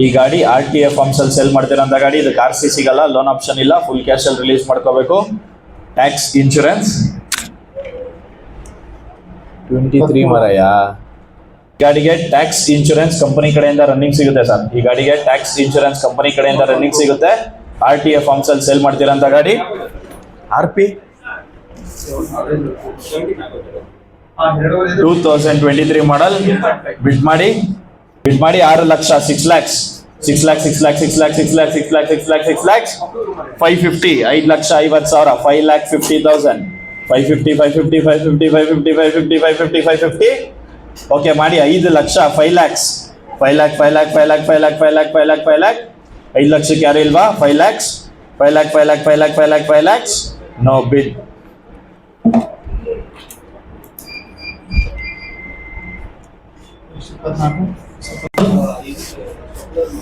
ಈ ಗಾಡಿ RTA forms ಅಲ್ಲಿ ಸೇಲ್ ಮಾಡ್ತಿರೋಂಥ ಗಾಡಿ. ಇದಕ್ಕೆ RC ಸಿಗಲ್ಲ, ಲೋನ್ ಆಪ್ಷನ್ ಇಲ್ಲ, ಫುಲ್ ಕ್ಯಾಶ್ ಅಲ್ಲಿ ರಿಲೀಸ್ ಮಾಡ್ಕೋಬೇಕು. Tax insurance 23 ಮರಯ್ಯ. ಗಾಡಿಗೆ ಟ್ಯಾಕ್ಸ್ ಇನ್ಶೂರೆನ್ಸ್ ಕಂಪನಿ ಕಡೆಯಿಂದ ರನ್ನಿಂಗ್ ಸಿಗುತ್ತೆ ಸರ್. ಈ ಗಾಡಿಗೆ ಟ್ಯಾಕ್ಸ್ ಇನ್ಶೂರೆನ್ಸ್ ಕಂಪನಿ ಕಡೆಯಿಂದ ರನ್ನಿಂಗ್ ಸಿಗುತ್ತೆ. RTA ಫಾರ್ಮ್ಸ್ ಅಲ್ಲಿ ಸೇಲ್ ಮಾಡ್ತಿರೋಂಥ ಗಾಡಿ. RP 2023 ಮಾಡಲ್. ಬಿಡ್ ಮಾಡಿ 6 ಲಕ್ಷ 6 lakhs 550 5 ಲಕ್ಷ 50 ಸಾವಿರ 5,50,000 550 ಓಕೆ ಮಾಡಿ 5 ಲಕ್ಷ 5 lakhs 5 ಲಕ್ಷಕ್ಕೆ ಯಾರು ಇಲ್ವಾ? 5 lakhs ನೋ ಬಿಡ್.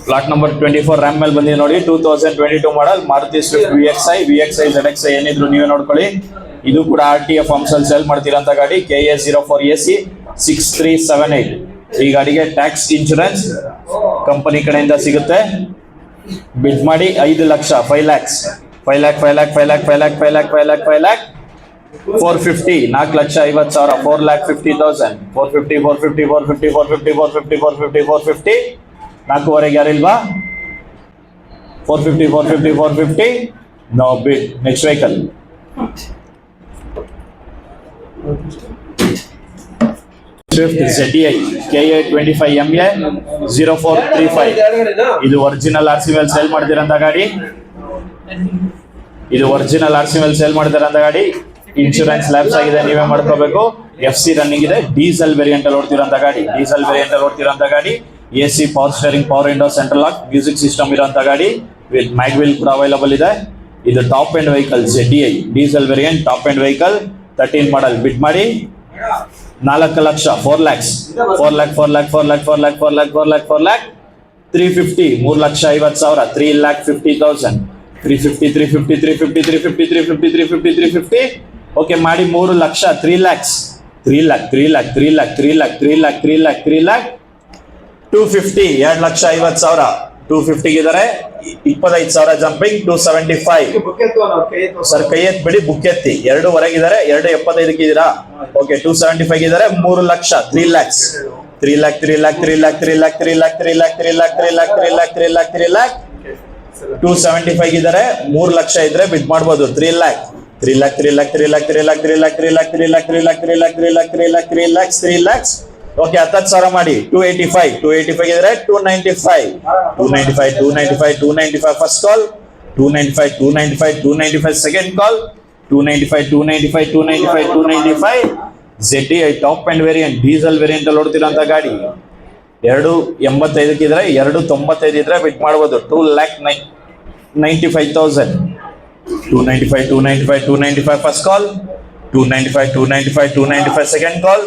ಪ್ಲಾಟ್ ನಂಬರ್ 24 ರ್ಯಾಮ್ ಮೇಲೆ ಬಂದಿದೆ ನೋಡಿ. 2022 ಮಾಡಲ್ ಮಾರುತಿ ಸ್ವಿಫ್ಟ್ VXi ZXi ಏನಿದ್ರು ನೀವೇ ನೋಡ್ಕೊಳ್ಳಿ. ಇದು ಕೂಡ RTA ಫಾರ್ಮ್ಸ್ ಅಲ್ಲಿ ಸೇಲ್ ಮಾಡ್ತಿರೋಂಥ ಗಾಡಿ. KA 04AC 6378. ಈ ಗಾಡಿಗೆ ಟ್ಯಾಕ್ಸ್ ಇನ್ಶೂರೆನ್ಸ್ ಕಂಪನಿ ಕಡೆಯಿಂದ ಸಿಗುತ್ತೆ. ಬಿಡ್ ಮಾಡಿ 5 ಲಕ್ಷ 5 lakhs 450 4 ಲಕ್ಷ 50 ಸಾವಿರ 4,50,000 450 4.5 ಯಾರಿಲ್ವಾ? 450 ನೋ ಬಿಡ್. Next vehicle Swift ZDI KA 25MA 0435. ಇದು ಒರಿಜಿನಲ್ RC ಮೇಲೆ ಸೇಲ್ ಮಾಡ್ತಿರೋಂಥ ಗಾಡಿ. ಇನ್ಶೂರೆನ್ಸ್ ಲ್ಯಾಪ್ಸ್ ಆಗಿದೆ, ನೀವೇ ಮಾಡ್ಕೋಬೇಕು. FC ರನ್ನಿಂಗ್ ಇದೆ. ಡೀಸೆಲ್ ವೇರಿಯಂಟ್ ಅಲ್ಲಿ ಓಡ್ತಿರೋಂಥ ಗಾಡಿ. AC power steering, power window, central lock, music system ಇರೋಂಥ ಗಾಡಿ ವಿತ್ ಮ್ಯಾಗ್ವಿಲ್ ಕೂಡ ಅವೈಲಬಲ್ ಇದೆ. ಇದು top end vehicle ZDI diesel variant top end vehicle 13 ಮಾಡಲ್. ಬಿಡ್ ಮಾಡಿ 4 ಲಕ್ಷ 4 lakhs 350 3 ಲಕ್ಷ 50 ಸಾವಿರ 3,50,000 350 ಓಕೆ ಮಾಡಿ 3 ಲಕ್ಷ 3 lakhs 250 2 ಲಕ್ಷ 50 ಸಾವಿರ 250 ಇದಾರೆ. 25 ಸಾವಿರ ಜಂಪಿಂಗ್ 275 ಸರ್. ಕೈ ಎತ್ ಬಿಡಿ, ಬುಕ್ ಎತ್ತಿ. 2 ಹೊರಗಿದ್ದಾರೆ, 2.75 ಇದೀರಾ? ಓಕೆ 275 ಇದಾರೆ. 3 ಲಕ್ಷ 3 lakhs 275 ಇದಾರೆ. 3 ಲಕ್ಷ ಇದ್ರೆ ಬಿಡ್ ಮಾಡ್ಬೋದು. 3 lakh 3 lakhs ಓಕೆ 10 ಸಾವಿರ ಮಾಡಿ 285 ಇದ್ರೆ 295 ಫಸ್ಟ್ ಕಾಲ್. 295 ಸೆಕೆಂಡ್ ಕಾಲ್. 295 ZDI top end variant diesel variant ಅಲ್ಲಿ ಓಡ್ತಿರೋಂಥ ಗಾಡಿ. 285 ಇದ್ರೆ 295 ಇದ್ರೆ ಬಿಟ್ ಮಾಡ್ಬೋದು. 2,95,000 295 ಫಸ್ಟ್ ಕಾಲ್. 295 ಸೆಕೆಂಡ್ ಕಾಲ್.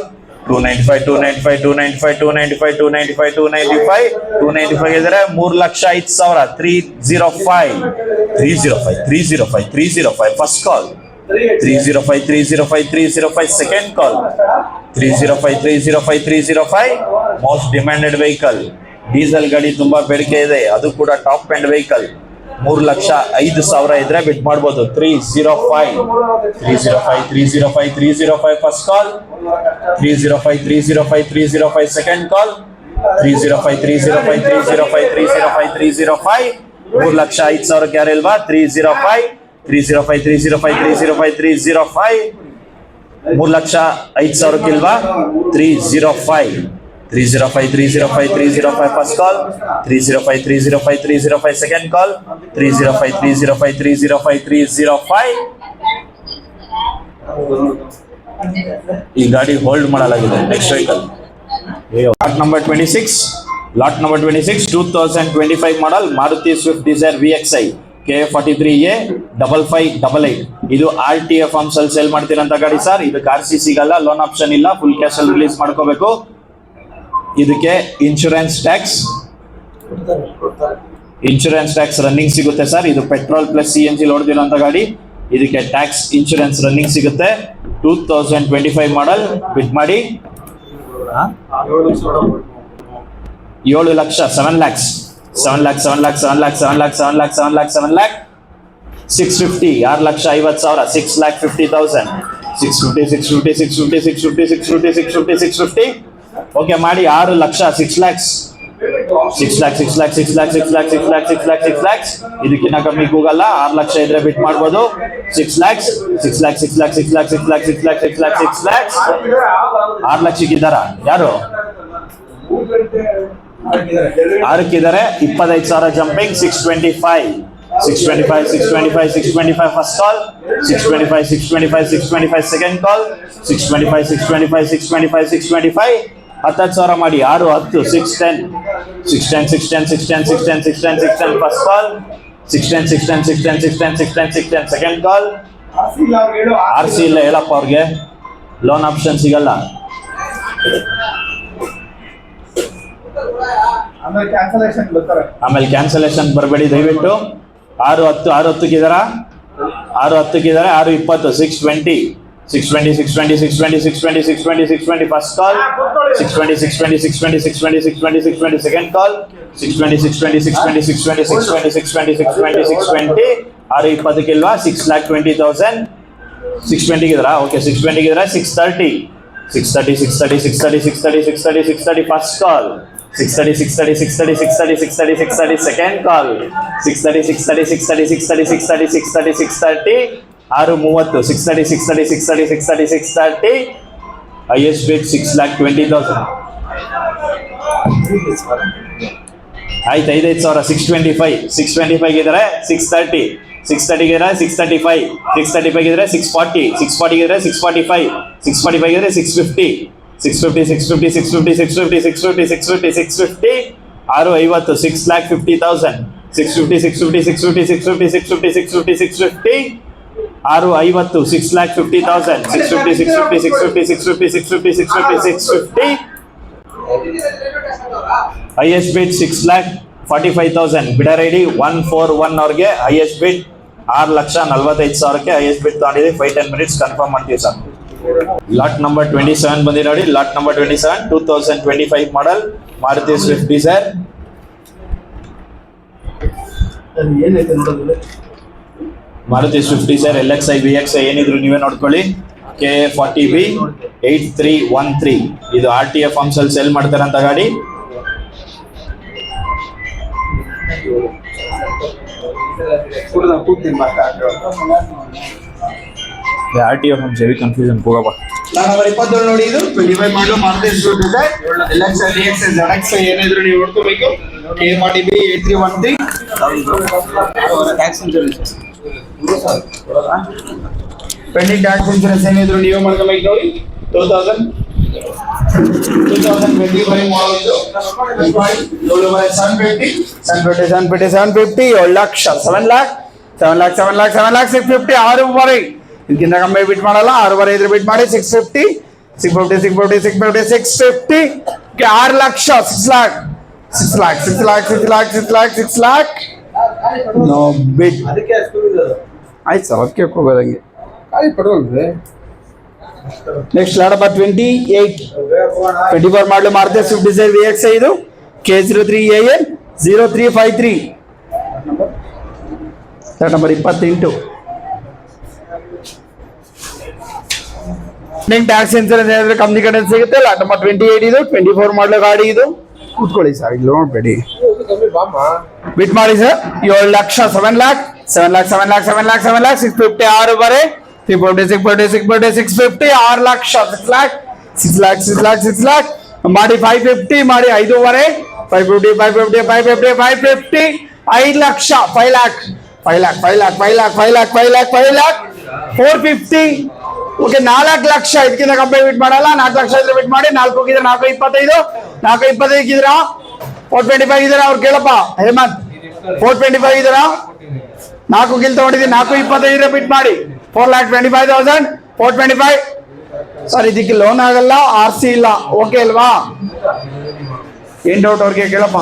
295 ಇದ್ರೆ 3 ಲಕ್ಷ 5 ಸಾವಿರ 305 first call. 305 second call. 305 most demanded vehicle. Diesel ಗಾಡಿ ತುಂಬಾ ಬೇಡಿಕೆ ಇದೆ, ಅದು ಕೂಡ ಟಾಪ್ ಎಂಡ್ ವೆಹಿಕಲ್. 3 ಲಕ್ಷ 5 ಸಾವಿರ ಇದ್ರೆ ಬಿಟ್ ಮಾಡ್ಬೋದು. 305 first call. 305 second call. 305 3 lakh 5 ಸಾವಿರಕ್ಕೆ ಯಾರಿಲ್ವಾ? 305 3 ಲಕ್ಷ 5 ಸಾವಿರಕ್ಕಿಲ್ವಾ? 305 ಫಸ್ಟ್ ಕಾಲ್. 305 second call. 305 ಈ ಗಾಡಿ ಹೋಲ್ಡ್ ಮಾಡಲಾಗಿದೆ. Next vehicle lot number 26 2025 model Maruti Swift Dzire VXi KA 43A 5588. ಇದು RTA ಫಾರ್ಮ್ಸ್ ಅಲ್ಲಿ ಸೇಲ್ ಮಾಡ್ತಿರೋಂಥ ಗಾಡಿ ಸರ್. ಇದಕ್ಕೆ RC ಸಿಗಲ್ಲ, ಲೋನ್ ಆಪ್ಷನ್ ಇಲ್ಲ, ಫುಲ್ ಕ್ಯಾಶ್ ಅಲ್ಲಿ ರಿಲೀಸ್ ಮಾಡ್ಕೋಬೇಕು. ಇದಕ್ಕೆ ಇನ್ಶೂರೆನ್ಸ್ ಟ್ಯಾಕ್ಸ್ ರನ್ನಿಂಗ್ ಸಿಗುತ್ತೆ ಸರ್. ಇದು ಪೆಟ್ರೋಲ್ ಪ್ಲಸ್ CNG ಓಡ್ತಿರೋಂಥ ಗಾಡಿ. ಇದಕ್ಕೆ ಟ್ಯಾಕ್ಸ್ ಇನ್ಶೂರೆನ್ಸ್ ರನ್ನಿಂಗ್ ಸಿಗುತ್ತೆ. 2025 ಮಾಡಲ್. ಬಿಡ್ ಮಾಡಿ 7 lakh 7 lakhs 7 lakh 7 lakh 7 lakh 7 lakh 7 lakh 7 lakh 7 lakh 650 6,50,000 6,50,000 650 650 650 650 650 650 okay ಮಾಡಿ 6 lakh 6 lakhs 6 lakh 6 lakh 6 lakh 6 lakh 6 lakh 6 lakh 6 lakhs ಇದಕ್ಕಿಂತ ಕಮ್ಮಿ ಹೋಗಲ್ಲ 6 ಲಕ್ಷ ಇದ್ರೆ ಬಿಟ್ ಮಾಡ್ಬೋದು 6 lakhs 6 lakh 6 lakh 6 lakh 6 lakh 6 lakh 6 lakh 6 lakhs 6 ಲಕ್ಷಕ್ಕಿದ್ದಾರ ಯಾರು 6ಕ್ಕಿದ್ದಾರೆ 25,000 jumping 625 625 625 625 first call 625 625 625 second call 625 625 625 625 10,000 ಮಾಡಿ 6 10 610 610 610 610 610 610 610 first call 610 610 610 610 610 610 second call RC ಇಲ್ಲ ಹೇಳಪ್ಪ ಅವ್ರಿಗೆ ಲೋನ್ ಆಪ್ಷನ್ ಸಿಗಲ್ಲ ಆಮೇಲೆ ಕ್ಯಾನ್ಸಲೇಷನ್ ಬರಬೇಡಿ ದಯವಿಟ್ಟು 6 10 6 10ಕ್ಕಿದಾರ 6 10ಕ್ಕಿದ್ದಾರೆ 6 20 620 620 620 620 620 620 620 first call 620 620 620 620 620 620 second call 620 620 620 620 620 620 620 620 6 20ಕ್ಕಿಲ್ವಾ 6,20,000 620ಕ್ಕಿದಾರ okay 620ಕ್ಕಿದಾರ 630 630 630 630 630 630 630 first call 630 630 630 630 630 630 second call 630 630 630 630 630 630 630 630 630 630 630 630 630 highest bid 6,20,000 ಆಯ್ತು 5,000 625 625 ಇದ್ದಾರೆ 630 630 ಇದ್ದಾರೆ 635 635 ಇದ್ದಾರೆ 640 640 ಇದ್ದಾರೆ 645 645 ಇದ್ದಾರೆ 650 650 650 650 650 650 650 650 650 6,50,000 650 650 650 650 650 650 650 650 6,50,000 650 650 650 650 650 650 highest bid 6,45,000 bidder ID 141 ಅವ್ರಿಗೆ highest bid 6,45,000ಕ್ಕೆ highest bid ತಗೊಂಡಿದೆ 5-10 minutes ಕನ್ಫರ್ಮ್ ಮಾಡ್ತೀವಿ ಸರ್ ಲಾಟ್ ನಂಬರ್ 27 ಬಂದಿ ನೋಡಿ lot number 27 2025 model Maruti Swift Dzire Maruti Swift Dzire LXi VXi ಏನಿದ್ರು ನೀವೇ ನೋಡ್ಕೊಳ್ಳಿ KA40B 8313 ಇದು RTA ಫಾರ್ಮ್ಸ್ ಅಲ್ಲಿ ಸೆಲ್ ಮಾಡ್ತಾರಂತ ಗಾಡಿ RTA ಫಾರ್ಮ್ಸ್ ಹೆವಿ ಕನ್ಫ್ಯೂಷನ್ ಹೋಗಪ್ಪ ನಂಬರ್ 27 ನೋಡಿ ಇದು 25 ಮಾಡಲು Maruti Swift Dzire LXi VXi ZXi ಏನಿದ್ರು ನೀವು ನೋಡ್ಕೋಬೇಕು KA40B 8313 tax insurance pending tax insurance ಏನಿದ್ರು ನೀವು ಮಾಡ್ಕೋಬೇಕು ನೋಡಿ 2025 ಮಾಡಲು 750 7 ಲಕ್ಷ 7 lakh 650 6 ಇದಕ್ಕಿಂತ ಕಮ್ಮಿ ಬಿಟ್ ಮಾಡಲ್ಲ 6 ಇದ್ರೆ ಬಿಟ್ ಮಾಡಿ 650 6 ಲಕ್ಷ 6 lakh ನೋ ಬಿಟ್ ಆಯ್ತು ಸರ್ ಅದಕ್ಕೆ ಹೋಗೋದಂಗೆ ನೆಕ್ಸ್ಟ್ ಲಾಟ್ ನಂಬರ್ 24 ಮಾಡಲು ಮಾರುತಿ ಸ್ವಿಫ್ಟ್ ಡಿಸೈರ್ VXi ಇದು K03AN 0353 lot number 28 tax insurance ಏನಾದ್ರೆ ಕಂಪ್ನಿ ಕಡೆ ಸಿಗುತ್ತೆ ಲಾಟ್ ನಂಬರ್ 28 ಇದು 24 ಮಾಡಲು ಗಾಡಿ ಇದು ಕೂತ್ಕೊಳ್ಳಿ ಸರ್ ಇಲ್ಲಿ ನೋಡ್ಬೇಡಿ ಬಿಟ್ ಮಾಡಿ ಸರ್ 7 ಲಕ್ಷ 7 lakh 650 6 ಬರೆ 650 6 ಲಕ್ಷ 6 lakh ಮಾಡಿ 550 ಮಾಡಿ 5 550 5 ಲಕ್ಷ 5 lakh 450 ಓಕೆ 4 ಲಕ್ಷ ಇದಕ್ಕಿಂತ ಕಮ್ಮಿ ಬಿಟ್ ಮಾಡಲ್ಲ 4 ಲಕ್ಷ ಇದ್ರೆ ಬಿಟ್ ಮಾಡಿ 4 ಹೋಗಿದ್ರೆ 425 ಇದ್ದೀರಾ 425 ಇದ್ದೀರಾ ಅವ್ರು ಕೇಳಪ್ಪ ಹೇಮಂತ್ 425 ಇದ್ದೀರಾ 4 ಗಿಲ್ ತಗೊಂಡಿದ್ದೀವಿ 425 ಇದ್ರೆ ಬಿಟ್ ಮಾಡಿ 4,25,000 425 ಸರ್ ಇದಕ್ಕೆ ಲೋನ್ ಆಗಲ್ಲ RC ಇಲ್ಲ ಓಕೆ ಅಲ್ವಾ ಏನ್ ಡೌಟ್ ಅವ್ರಿಗೆ ಕೇಳಪ್ಪ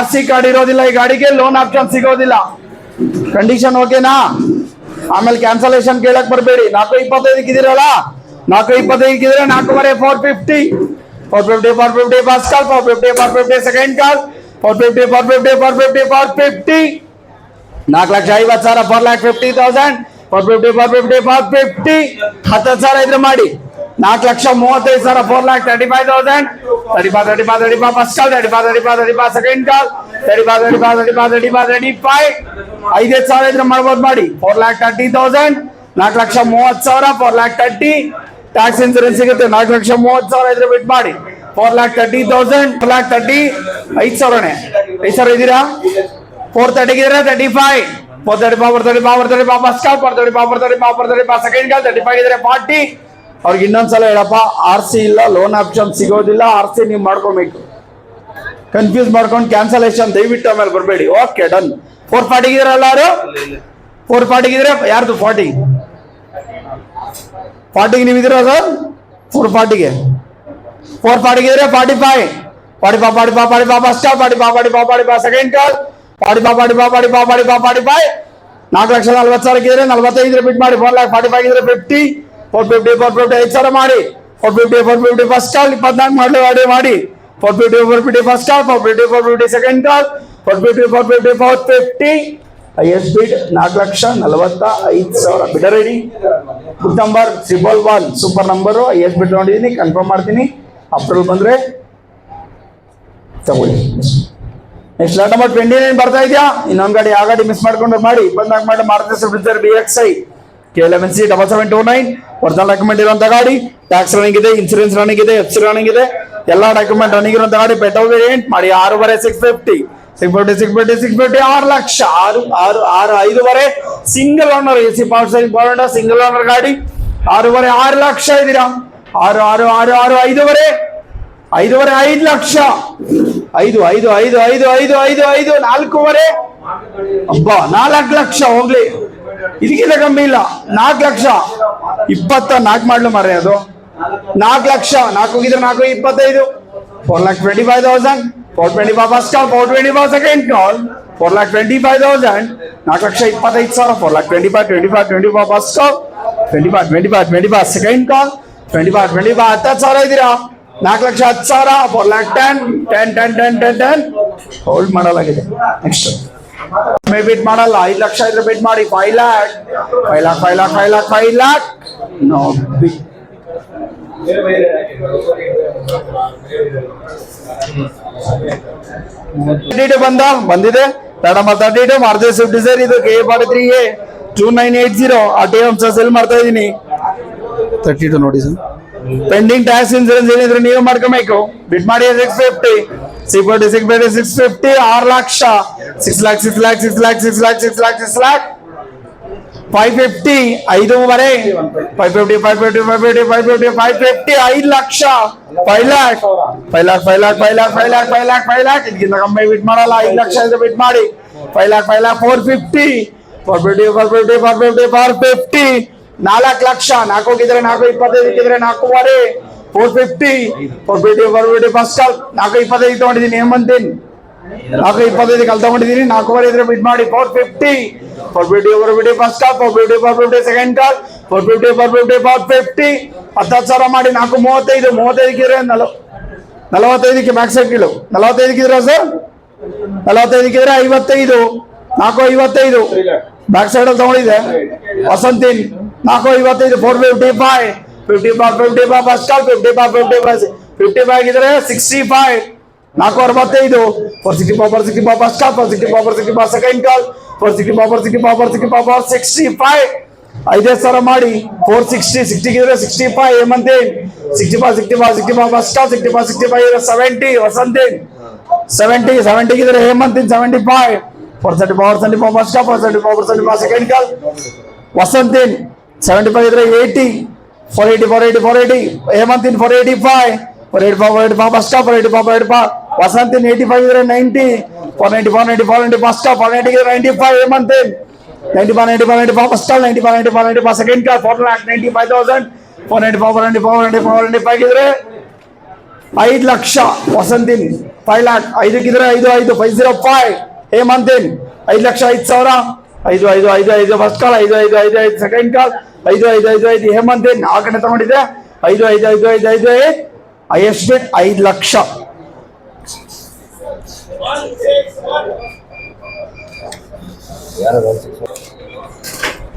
RC ಕಾರ್ಡ್ ಇರೋದಿಲ್ಲ ಈ ಗಾಡಿಗೆ ಲೋನ್ ಆಪ್ಷನ್ ಸಿಗೋದಿಲ್ಲ ಕಂಡೀಷನ್ ಓಕೆನಾ ಆಮೇಲೆ ಕ್ಯಾನ್ಸಲೇಷನ್ ಕೇಳಕ್ ಬರಬೇಡಿ 425 ಇದ್ದೀರಲ್ಲ 425 ಇದ್ರೆ 4 450 ಫಸ್ಟ್ ಕಾಲ್ 450 ಸೆಕೆಂಡ್ ಕಾಲ್ 450 450 450 450 4,50,000 4,50,000 450 450 450 10,000 ಇದ್ರೆ ಮಾಡಿ 4,35,000 4,35,000 35 35 35 ಫಸ್ಟ್ ಕಾಲ್ 35 35 35 ಸೆಕೆಂಡ್ ಕಾಲ್ 35 35 35 35 5,000 ಇದ್ರೆ ಮಾಡ್ಬೋದು ಮಾಡಿ 4,30,000 4,30,000 4,30,000 ಟ್ಯಾಕ್ಸ್ ಇನ್ಸೂರೆನ್ಸ್ ಸಿಗುತ್ತೆ 4,30,000 ಇದ್ರೆ ಬಿಟ್ ಮಾಡಿ 4,30,000 4,30,000 5,000ನೇ 5,000 ಇದೀರಾ 430 ಇದ್ರೆ 35 435 ಫಸ್ಟ್ ಕಾಲ್ 435 ಸೆಕೆಂಡ್ ಕಾಲ್ 35 ಇದ್ರೆ 40 ಅವ್ರಿಗೆ ಇನ್ನೊಂದ್ಸಲ ಹೇಳಪ್ಪ RC ಇಲ್ಲ ಲೋನ್ ಆಪ್ಷನ್ ಸಿಗೋದಿಲ್ಲ RC ನೀವು ಮಾಡ್ಕೊಬೇಕು ಕನ್ಫ್ಯೂಸ್ ಮಾಡ್ಕೊಂಡು ಕ್ಯಾನ್ಸಲೇಷನ್ ದಯವಿಟ್ಟು ಆಮೇಲೆ ಬರಬೇಡಿ ಓಕೆ ಡನ್ 440 ಇದ್ರೆ ಎಲ್ಲಾರು 440 ಇದ್ರೆ ಯಾರ್ದು 40 ನೀವು ಇದೀರಾ ಸರ್ 440 ಇದ್ರೆ 45 ಫಸ್ಟ್ ಕಾಲ್ 45 ಸೆಕೆಂಡ್ ಕಾಲ್ 45 4,40,000 ಇದ್ರೆ 45 ಇದ್ರೆ ಬಿಟ್ ಮಾಡಿ 4,45 ಇದ್ರೆ 50 450 5,000 ಮಾಡಿ 450 ಫಸ್ಟ್ ಕಾಲ್ 24 ಮಾಡಿ 450 ಫಸ್ಟ್ ಕಾಲ್ 450 ಸೆಕೆಂಡ್ ಕಾಲ್ 450 ಹೈಯೆಸ್ಟ್ ಬಿಡ್ 4,45,000 ಬಿಡ ready book number 111 super number highest ಬಿಡ್ ನೋಡಿದೀನಿ ಕನ್ಫರ್ಮ್ ಮಾಡ್ತೀನಿ ಅಪ್ರೂವಲ್ ಬಂದ್ರೆ ತಗೊಳ್ಳಿ ನೆಕ್ಸ್ಟ್ ಲಾಟ್ ನಂಬರ್ 29 ಬರ್ತಾ ಇದೆಯಾ ಇನ್ನೊಂದು ಗಾಡಿ ಆ ಗಾಡಿ ಮಿಸ್ ಮಾಡ್ಕೊಂಡು ಮಾಡಿ 24 ಮಾಡಿ Maruti Swift BXI K11C 7729 original document ಇರುವಂತ ಗಾಡಿ ಟ್ಯಾಕ್ಸ್ ರನ್ನಿಂಗ್ ಇದೆ ಇನ್ಸೂರೆನ್ಸ್ ರನ್ನಿಂಗ್ ಇದೆ FC ರನ್ನಿಂಗ್ ಇದೆ ಎಲ್ಲಾ ಡಾಕ್ಯುಮೆಂಟ್ ರನ್ನಿಂಗ್ ಇರುವಂತ ಗಾಡಿ ಪೆಟ್ರೋಲ್ ವೇರಿಯಂಟ್ ಮಾಡಿ 6,50 6,50 6 lakh 5,500 single owner AC power steering power window single owner ಗಾಡಿ 6,500 6 ಲಕ್ಷ ಇದೀರಾ 6 6 6 6 5,500 5 ಲಕ್ಷ 5 5 5 5 5 5 5 4,500 ಅಬ್ಬಾ 4 ಲಕ್ಷ ಹೋಗ್ಲಿ ಇದಕ್ಕಿಂತ ಕಮ್ಮಿ ಇಲ್ಲ 4 ಲಕ್ಷ 24 ಮಾಡ್ಲು ಮಾರ್ರೆ ಅದು 4 ಲಕ್ಷ 4 ಹೋಗಿದ್ರೆ 4 25 4,25,000 425 ಫಸ್ಟ್ ಕಾಲ್ 425 ಸೆಕೆಂಡ್ ಕಾಲ್ 4,25,000 4,25,000 4,25 ಫಸ್ಟ್ ಕಾಲ್ 25 ಸೆಕೆಂಡ್ ಕಾಲ್ 25 10,000 ಇದೀರಾ 4,10,000 4,10 ಹೋಲ್ಡ್ ಮಾಡಲಾಗಿದೆ ನೆಕ್ಸ್ಟ್ ಬಿಟ್ ಮಾಡಲ್ಲ 5 ಲಕ್ಷ ಇದ್ರೆ ಬಿಟ್ ಮಾಡಿ 5 lakh ನೋ ಬಿಟ್ ಬಂದಿದೆ ನಂಬರ್ 32 ಮಾರುತಿ ಸ್ವಿಫ್ಟ್ ಡಿಸೈರ್ ಇದು K43A 2980 RTO ಸೆಲ್ ಮಾಡ್ತಾ ಇದೀನಿ 32 ನೋಡಿ ಸರ್ ಪೆಂಡಿಂಗ್ ಟ್ಯಾಕ್ಸ್ ಇನ್ಸೂರೆನ್ಸ್ ಏನಿದ್ರೆ ನೀವು ಮಾಡ್ಕೋಬೇಕು ಬಿಟ್ ಮಾಡಿ 650 650 6 ಲಕ್ಷ 6 lakh 550 5,500 550 5 ಲಕ್ಷ 5 lakh ಇದಕ್ಕಿಂತ ಕಮ್ಮಿ ಬಿಟ್ ಮಾಡಲ್ಲ 5 ಲಕ್ಷ ಇದ್ರೆ ಬಿಟ್ ಮಾಡಿ 5 lakh 450 450 4 ಲಕ್ಷ 4 ಹೋಗಿದ್ರೆ 4,25 ಇದ್ರೆ 4,500 450 ಫಸ್ಟ್ ಕಾಲ್ 4,25 ತಗೊಂಡಿದ್ದೀನಿ ಹೇಮಂತಿನ್ 4,25 ಕಾಲ್ ತಗೊಂಡಿದ್ದೀನಿ 4,500 ಇದ್ರೆ ಬಿಟ್ ಮಾಡಿ 450 ಫಸ್ಟ್ ಕಾಲ್ 450 ಸೆಕೆಂಡ್ ಕಾಲ್ 450 10,000 ಮಾಡಿ 4,35 ಇದ್ರೆ 45 ಮ್ಯಾಕ್ಸ್ ಕೀಳು 45 ಇದ್ರೆ ಸರ್ 45 ಇದ್ರೆ 55 4,55 ಬ್ಯಾಕ್ ಸೈಡ್ ಅಲ್ಲಿ ತಗೊಂಡಿದೆ ವಸಂತಿನ್ 4,55 455 ಫಸ್ಟ್ ಕಾಲ್ 55 ಇದ್ರೆ 65 4,65 465 ಫಸ್ಟ್ ಕಾಲ್ 465 ಸೆಕೆಂಡ್ ಕಾಲ್ 465 5,000 ಮಾಡಿ 460 ಇದ್ರೆ 65 ಹೇಮಂತ್ 65 ಫಸ್ಟ್ ಕಾಲ್ 65 ಇದ್ರೆ 70 ವಸಂತಿನ್ 70 ಇದ್ರೆ Hemanth 75 435 first call 435 second call ವಸಂತಿನ್ 75 ಇದ್ರೆ 80 480 ಹೇಮಂತಿನ್ 485 ಫಸ್ಟ್ ಕಾಲ್ 485 ವಸಂತಿನ್ 85 ಇದ್ರೆ 90 490 ಫಸ್ಟ್ ಕಾಲ್ 490 ಇದ್ರೆ 95 ಹೇಮಂತಿನ್ 95 ಫಸ್ಟ್ ಕಾಲ್ 95 ಸೆಕೆಂಡ್ ಕಾಲ್ 4,95,000 495 ಇದ್ರೆ 5 ಲಕ್ಷ ವಸಂತಿನ್ 5 lakh 5 ಇದ್ರೆ 5,505 ಹೇಮಂತಿನ್ 5 ಲಕ್ಷ 5,000 5 ಫಸ್ಟ್ ಕಾಲ್ 5 ಸೆಕೆಂಡ್ ಕಾಲ್ 5 ಹೇಮಂತಿನ್ ಆ ಕಡೆ ತಗೊಂಡಿದ್ದೆ 5 ಹೈಯೆಸ್ಟ್ ಬಿಡ್ 5 ಲಕ್ಷ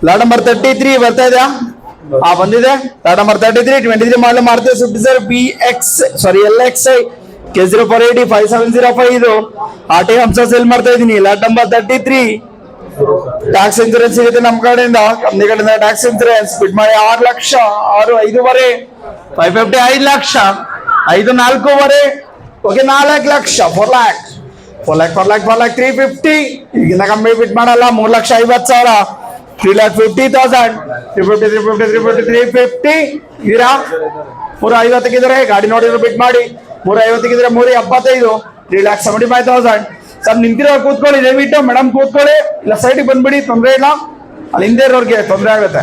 ಲಾಟ್ ನಂಬರ್ 33 ಬರ್ತಾ ಇದೆಯಾ? ಬಂದಿದೆ. ಲಾಟ್ ನಂಬರ್ 33 23 ಮಾಡಲು Maruti Swift Dzire LXI K0480 5705 ಇದು RTO ಅಂಶ ಸೇಲ್ ಮಾಡ್ತಾ ಇದೀನಿ. ಲಾಟ್ ನಂಬರ್ 33 ಟ್ಯಾಕ್ಸ್ ಇನ್ಸೂರೆನ್ಸ್ ಸಿಗುತ್ತೆ ನಮ್ಮ ಕಡೆಯಿಂದ, ಕಂಪ್ನಿ ಕಡೆಯಿಂದ ಟ್ಯಾಕ್ಸ್ ಇನ್ಸೂರೆನ್ಸ್ ಬಿಡ್ ಮಾಡಿ 6 ಲಕ್ಷ 6 5.5 5 ಲಕ್ಷ 5 4 ಓಕೆ 4 ಲಕ್ಷ 4 ಲ್ಯಾಕ್ 350 ಈಗಿನ ಕಮ್ಮಿ ಬಿಟ್ ಮಾಡಲ್ಲ. 3,50,000 3,50,000 350 ಇದೀರಾ 350 ಗಾಡಿ ನೋಡಿದ್ರು ಬಿಟ್ ಮಾಡಿ 350 375 3,75,000. ಸರ್ ನಿಂತಿರೋ ಕೂತ್ಕೊಳ್ಳಿ ದಯವಿಟ್ಟು, ಮೇಡಮ್ ಕೂತ್ಕೊಳ್ಳಿ, ಇಲ್ಲ ಸೈಡಿಗೆ ಬಂದ್ಬಿಡಿ, ತೊಂದರೆ ಇಲ್ಲ, ಅಲ್ಲಿ ಹಿಂದೆ ಇರೋರ್ಗೆ ತೊಂದರೆ ಆಗುತ್ತೆ.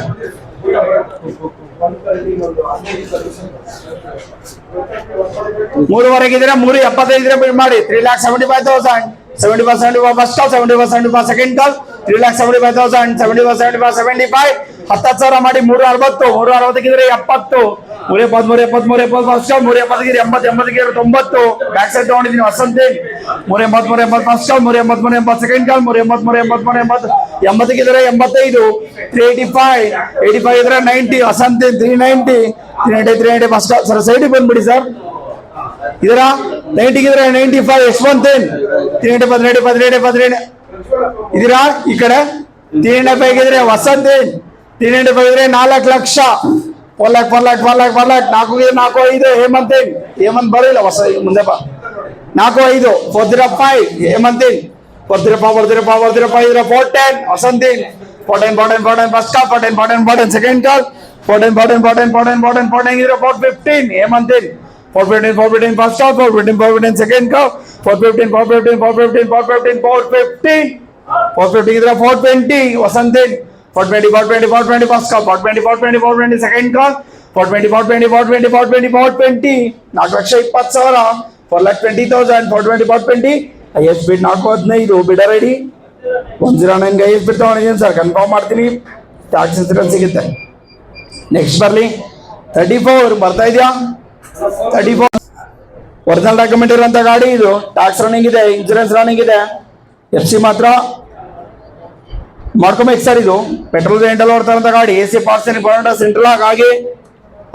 3.25 375 ಬಿಡ್ ಮಾಡಿ 3,75,000 75 ಫಸ್ಟ್ ಕಾಲ್ 75 ಸೆಕೆಂಡ್ ಕಾಲ್ 3,75,000 75 10,000 ಮಾಡಿ 360 360 70 370 ಫಸ್ಟ್ ಕಾಲ್ 370 80 90 ಬ್ಯಾಕ್ ಸೈಡ್ ತಗೊಂಡಿದ್ದೀನಿ Vasanti 380 first call 380 second call 380 85 385 ಇದ್ರೆ 90 ವಸಂತಿ 390 ಫಸ್ಟ್ ಕಾಲ್. ಸರ್ ಸೈಡಿಗೆ ಬಂದ್ಬಿಡಿ ಸರ್, ಇದರ 90 95 ಯಶವಂತೇನ್ 385 ಇದೀರಾ ಈ ಕಡೆ 385 ವಸಂತೇನ್ 385 4 ಲಕ್ಷ 4 ಲ್ಯಾಕ್ 4 5 ಹೇಮಂತ್ ಬರಲಿಲ್ಲ ಹೊಸ ಮುಂದೆ ಬಾ 4 5 405 ಹೇಮಂತೇನ್ 405 410 ವಸಂತೇನ್ 14 ಫಸ್ಟ್ ಕಾಲ್ 14 ಸೆಕೆಂಡ್ ಕಾಲ್ 14 ಇದ್ರೆ 415 ಹೇಮಂತೇನ್ 415 first call 415 second call 415 ಇದ್ರೆ 420 ವಸಂತೇನ್ 420 first call 420 second call 420 420 4,20,000 4,20,000 highest ಬಿಡ್ 415 ಬಿಡ ರೆಡಿ 109 ಹೈಯೆಸ್ಟ್ ಬಿಡ್ ತಗೊಂಡಿದ್ದೀನಿ ಸರ್, ಕನ್ಫರ್ಮ್ ಮಾಡ್ತೀನಿ, ಟ್ಯಾಕ್ಸ್ ಇನ್ಸೂರೆನ್ಸ್ ಸಿಗುತ್ತೆ. ನೆಕ್ಸ್ಟ್ ಬರ್ಲಿ 34 ಬರ್ತಾ ಇದೆಯಾ? 34 ಒರಿಜಿನಲ್ ಡಾಕ್ಯುಮೆಂಟ್ ಇರುವಂತ ಗಾಡಿ ಇದು, ಟ್ಯಾಕ್ಸ್ ರನ್ನಿಂಗ್ ಇದೆ, ಇನ್ಸೂರೆನ್ಸ್ ರನ್ನಿಂಗ್ ಇದೆ, FC ಮಾತ್ರ ಮಾಡ್ಕೊಬೇಕು ಸರ್. ಇದು ಪೆಟ್ರೋಲ್ ವೇರಿಯಂಟ್ ಅಲ್ಲಿ ಓಡ್ತಾರಂತ ಗಾಡಿ, AC ಪಾರ್ಟ್ಸ್ ಸೆಂಟ್ರಲ್ ಆಗಿ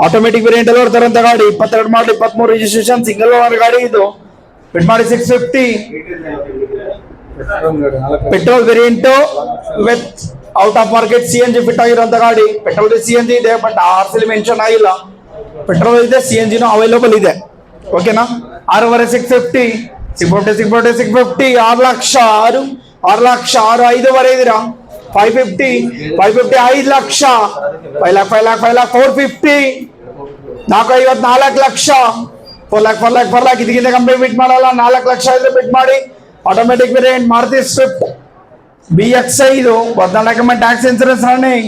ಆಟೋಮೆಟಿಕ್ ವೇರಿಯಂಟ್ ಅಲ್ಲಿ ಓಡ್ತಾರಂತ ಗಾಡಿ, 22 ಮಾಡಲ್ 23 ರಿಜಿಸ್ಟ್ರೇಷನ್ ಸಿಂಗಲ್ ಓನರ್ ಗಾಡಿ ಇದು. ಬಿಟ್ ಮಾಡಿ 650 petrol variant with out of market CNG fit ಆಗಿರುವಂತ ಗಾಡಿ. ಪೆಟ್ರೋಲ್ CNG ಇದೆ, ಬಟ್ RC ಮೆನ್ಷನ್ ಆಗಿಲ್ಲ. ಪೆಟ್ರೋಲ್ ಇದೆ, CNG ಅವೈಲೇಬಲ್ ಇದೆ, ಓಕೆನಾ? 6,50 650 6 ಲಕ್ಷ 6 ಲಕ್ಷ 6 5 ಇದೀರಾ 550 5 ಲಕ್ಷ 5 लाख 450 4 ಲಕ್ಷ 4 लाख ಇದಕ್ಕಿಂತ ಕಮ್ಮಿ ಬಿಟ್ ಮಾಡಲ್ಲ. 4 ಲಕ್ಷ ಇದ್ರೆ ಬಿಟ್ ಮಾಡಿ. Automatic variant Maruti Swift BXI ಇದು 14 document tax insurance running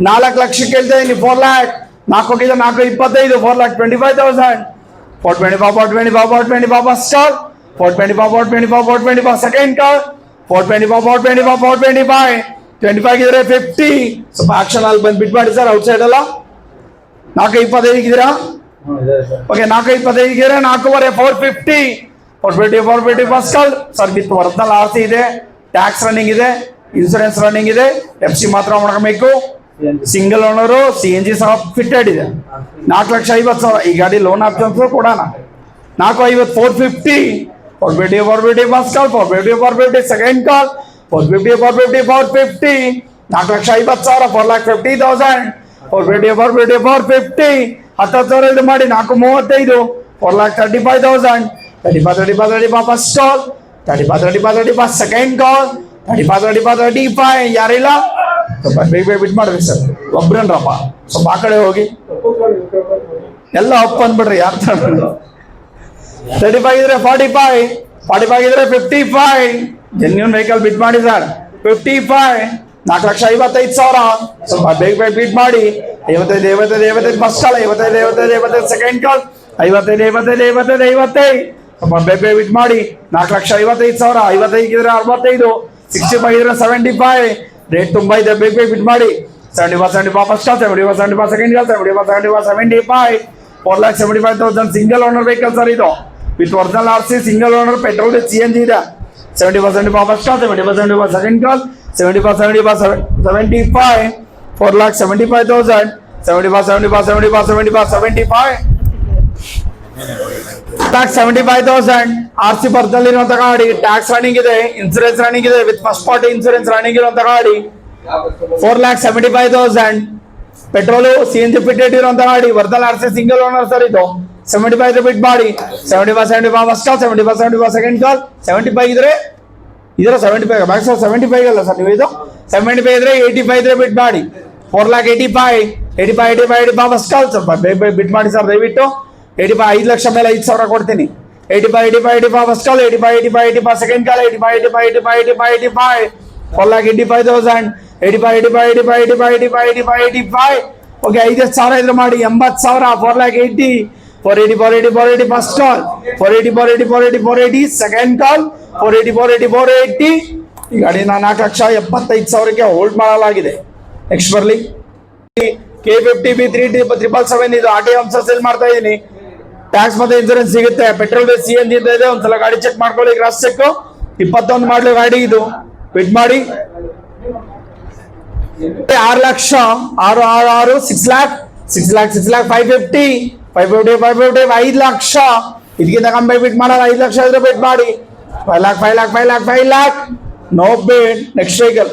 4 lakh ಕೇಳ್ತಾ ಇದೀನಿ. 4 ಲ್ಯಾಕ್ 4,25 4,25,000 425 ಫಸ್ಟ್ ಕಾಲ್ 425 ಸೆಕೆಂಡ್ ಕಾಲ್ 425 25 ಇದ್ರೆ 50 ಸ್ವಲ್ಪ ಆಕ್ಷನ್ ಅಲ್ಲಿ ಬಂದು ಬಿಟ್ ಮಾಡಿ ಸರ್. ಔಟ್ ಸೈಡ್ ಅಲ್ಲ 425 ಇದ್ದೀರಾ ಓಕೆ 425 ಇದ್ರೆ 4.5 450 first call sir. With original RC ಇದೆ, ಟ್ಯಾಕ್ಸ್ ರನ್ನಿಂಗ್ ಇದೆ, ಇನ್ಸೂರೆನ್ಸ್ ರನ್ನಿಂಗ್ ಇದೆ, FC ಮಾತ್ರ ಮಾಡ್ಕೋಬೇಕು. ಸಿಂಗಲ್ ಓನರು, CNG ಸಹ ಫಿಟೆಡ್ ಇದೆ. 4,50,000 ಈ ಗಾಡಿ ಲೋನ್ ಆಪ್ಷನ್ಸ್ ಕೊಡೋಣ. 450 450 ಫಸ್ಟ್ ಕಾಲ್ 450 ಸೆಕೆಂಡ್ ಕಾಲ್ 450 4,50,000 4,50,000 450 10,000 ಇದು ಮಾಡಿ 435 4,35,000 35 ಫಸ್ಟ್ ಕಾಲ್ 35 ಸೆಕೆಂಡ್ ಕಾಲ್ 35 ಯಾರಿಲ್ಲ ಸ್ವಲ್ಪ ಬೇಗ ಬಿಟ್ ಮಾಡ್ರಿ ಸರ್. ಒಬ್ರನ್ರಪ್ಪ ಸ್ವಲ್ಪ ಆ ಕಡೆ ಹೋಗಿ ಎಲ್ಲ ಅಪ್ ಅಂದ್ಬಿಡ್ರಿ ಯಾರು 35 ಇದ್ರೆ 45 ಇದ್ರೆ 55 ಜೆನ್ಯೂನ್ ವೆಹಿಕಲ್ ಬಿಟ್ ಮಾಡಿ ಸರ್. 55 4,55,000 ಸ್ವಲ್ಪ ಬೇಗ ಬಿಟ್ ಮಾಡಿ. 55 ಫಸ್ಟ್ ಕಾಲ್ 55 ಸೆಕೆಂಡ್ ಕಾಲ್ 55 ಸ್ವಲ್ಪ ಬೇಗ ಬಿಟ್ ಮಾಡಿ. 4,55,000 55 ಇದ್ರೆ 65 65 ಇದ್ರೆ 75 ರೇಟ್ ತುಂಬಾ ಇದೆ, ಬೇಗ ಬಿಟ್ ಮಾಡಿ. 75 first call 75 second call 75 4,75,000 single owner vehicle sir ಇದು. With original RC single owner petrol CNG ಇದೆ. 75 first call, 75 second call, 75 4,75,000, 75 75,000 RC ಬರ್ತಲ್ಲಿ ಇರುವಂತ ಗಾಡಿ, ಟ್ಯಾಕ್ಸ್ ರನ್ನಿಂಗ್ ಇದೆ, ಇನ್ಸೂರೆನ್ಸ್ ರನ್ನಿಂಗ್ ಇದೆ, with first party insurance running ಇರುವಂತ ಗಾಡಿ 4,75,000. ಪೆಟ್ರೋಲು CNG ಫಿಟೆಡ್ ಇರುವಂತ ಗಾಡಿ, ವರ್ದಲ್ RC ಸಿಂಗಲ್ ಓನರ್ ಸರ್ ಇದು. 75 ಬಿಟ್ ಮಾಡಿ, 75 ಫಸ್ಟ್ ಕಾಲ್, 75 ಸೆಕೆಂಡ್ ಕಾಲ್, 75 ಇದ್ರೆ ಇದರ 75 ಮ್ಯಾಕ್ಸಿಮಮ್ 75 ಅಲ್ಲ ಸರ್ ನೀವು ಇದು 75 ಇದ್ರೆ 85 ಇದ್ರೆ ಬಿಟ್ ಮಾಡಿ 4,85,000 ಫಸ್ಟ್ ಕಾಲ್. ಸ್ವಲ್ಪ ಬಿಟ್ ಮಾಡಿ ಸರ್ ದಯವಿಟ್ಟು. 85 5 ಲಕ್ಷ ಮೇಲೆ 5,000 ಕೊಡ್ತೀನಿ. 85 ಫಸ್ಟ್ ಕಾಲ್, 85 ಸೆಕೆಂಡ್ ಕಾಲ್, 85 4,85,000, 85 ಓಕೆ 5,000 ಇದ್ರೆ ಮಾಡಿ 80,000, 4,80,000, 480 ಫಸ್ಟ್ ಕಾಲ್, 480 ಸೆಕೆಂಡ್ ಕಾಲ್, 480 ಈ ಗಾಡಿನ 4,75,000 ಹೋಲ್ಡ್ ಮಾಡಲಾಗಿದೆ. ನೆಕ್ಸ್ಟ್ ಬರಲಿ K50B 377 ಇದು RTO ಅಂಶ ಸೇಲ್ ಮಾಡ್ತಾ ಇದೀನಿ. ಟ್ಯಾಕ್ಸ್ ಮತ್ತೆ ಇನ್ಸೂರೆನ್ಸ್ ಸಿಗುತ್ತೆ. ಪೆಟ್ರೋಲ್ CNG ಅಂತ ಇದೆ. ಒಂದ್ಸಲ ಗಾಡಿ ಚೆಕ್ ಮಾಡ್ಕೊಳ್ಳಿ, ಕ್ರಾಸ್ ಚೆಕ್. 21 ಮಾಡಲು ಗಾಡಿ ಇದು. ಬಿಟ್ ಮಾಡಿ 6 ಲಕ್ಷ 6 lakh 550 5 ಲಕ್ಷ. ಇದಕ್ಕಿಂತ ಕಮ್ಮಿ ಬಿಟ್ ಮಾಡಲ್ಲ. 5 ಲಕ್ಷ ಇದ್ರೆ ಬಿಟ್ ಮಾಡಿ 5 lakh. No bid. Next vehicle